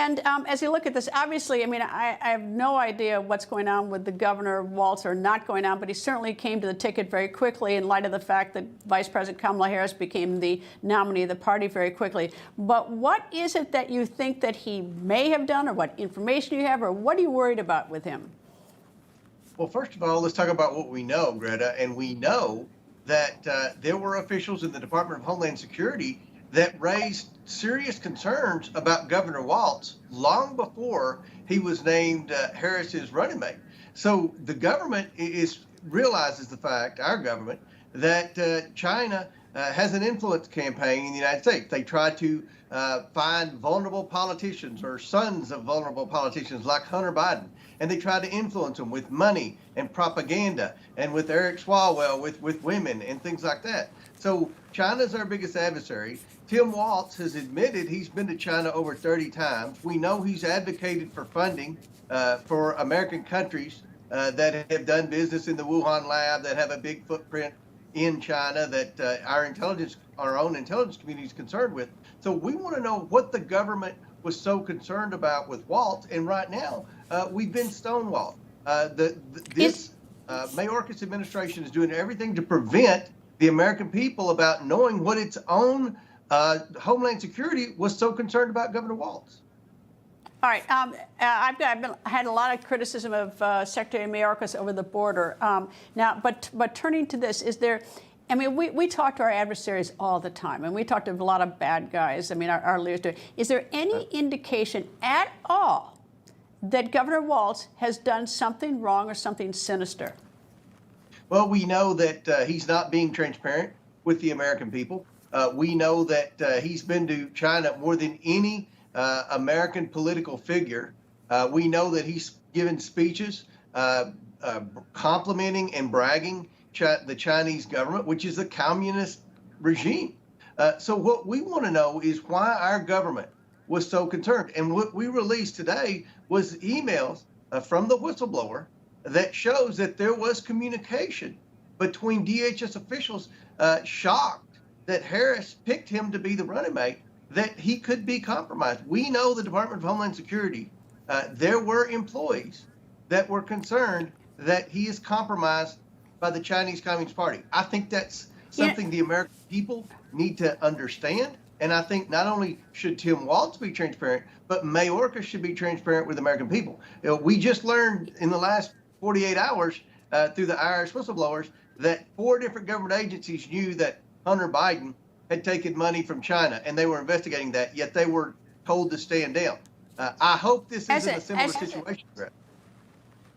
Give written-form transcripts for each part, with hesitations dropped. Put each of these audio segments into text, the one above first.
And as you look at this, obviously, I mean, I have no idea what's going on with the Governor Walz or not going on, but he certainly came to the ticket very quickly in light of the fact that Vice President Kamala Harris became the nominee of the party very quickly. But what is it that you think that he may have done, or what information you have, or what are you worried about with him? Well, first of all, let's talk about what we know, Greta. And we know that there were officials in the Department of Homeland Security that raised serious concerns about Governor Walz long before he was named Harris's running mate. So the government realizes the fact, our government, that China has an influence campaign in the United States. They try to find vulnerable politicians or sons of vulnerable politicians like Hunter Biden, and they try to influence them with money and propaganda and with Eric Swalwell with women and things like that. So China's our biggest adversary. Tim Walz has admitted he's been to China over 30 times. We know he's advocated for funding for American countries that have done business in the Wuhan lab, that have a big footprint in China, that our own intelligence community is concerned with. So we want to know what the government was so concerned about with Walz, and right now we've been stonewalled. This Mayorkas administration is doing everything to prevent the American people about knowing what its own Homeland Security was so concerned about Governor Walz. All right. I've had a lot of criticism of Secretary Mayorkas over the border. Now, but turning to this, is there? I mean, we talk to our adversaries all the time, and we talk to a lot of bad guys. I mean, our leaders do. Is there any indication at all that Governor Walz has done something wrong or something sinister? Well, we know that he's not being transparent with the American people. We know that he's been to China more than any American political figure. We know that he's given speeches complimenting and bragging the Chinese government, which is a communist regime. So what we want to know is why our government was so concerned. And what we released today was emails from the whistleblower that shows that there was communication between DHS officials shocked that Harris picked him to be the running mate, that he could be compromised. We know the Department of Homeland Security, there were employees that were concerned that he is compromised by the Chinese Communist Party. I think that's something the American people need to understand. And I think not only should Tim Walz be transparent, but Mayorkas should be transparent with the American people. You know, we just learned in the last 48 hours through the IRS whistleblowers that 4 different government agencies knew that Hunter Biden had taken money from China, and they were investigating that, yet they were told to stand down. I hope this isn't a similar situation, Brett.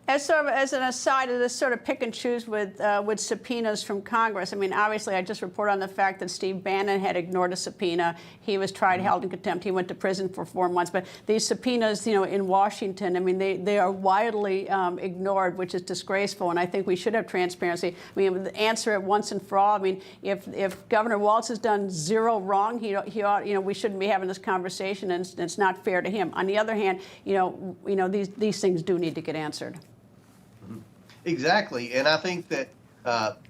As an aside of this sort of pick and choose with subpoenas from Congress, I mean, obviously, I just report on the fact that Steve Bannon had ignored a subpoena. He was tried, held in contempt. He went to prison for 4 months. But these subpoenas, you know, in Washington, I mean, they are widely ignored, which is disgraceful. And I think we should have transparency. I mean, answer it once and for all. I mean, if Governor Walz has done 0 wrong, he ought, you know, we shouldn't be having this conversation, and it's not fair to him. On the other hand, you know, these things do need to get answered. Exactly. And I think that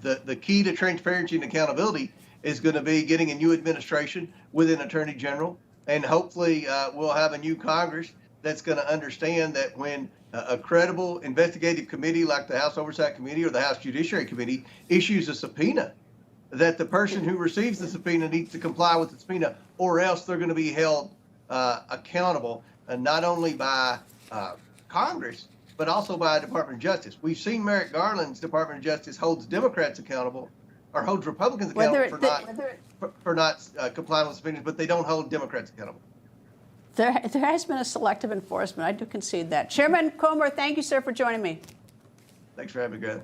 the key to transparency and accountability is going to be getting a new administration with an attorney general. And hopefully we'll have a new Congress that's going to understand that when a credible investigative committee like the House Oversight Committee or the House Judiciary Committee issues a subpoena, that the person who receives the subpoena needs to comply with the subpoena, or else they're going to be held accountable, not only by Congress, but also by the Department of Justice. We've seen Merrick Garland's Department of Justice holds Democrats accountable, or holds Republicans accountable for not complying with subpoenas, but they don't hold Democrats accountable. There has been a selective enforcement. I do concede that. Chairman Comer, thank you, sir, for joining me. Thanks for having me, Greta.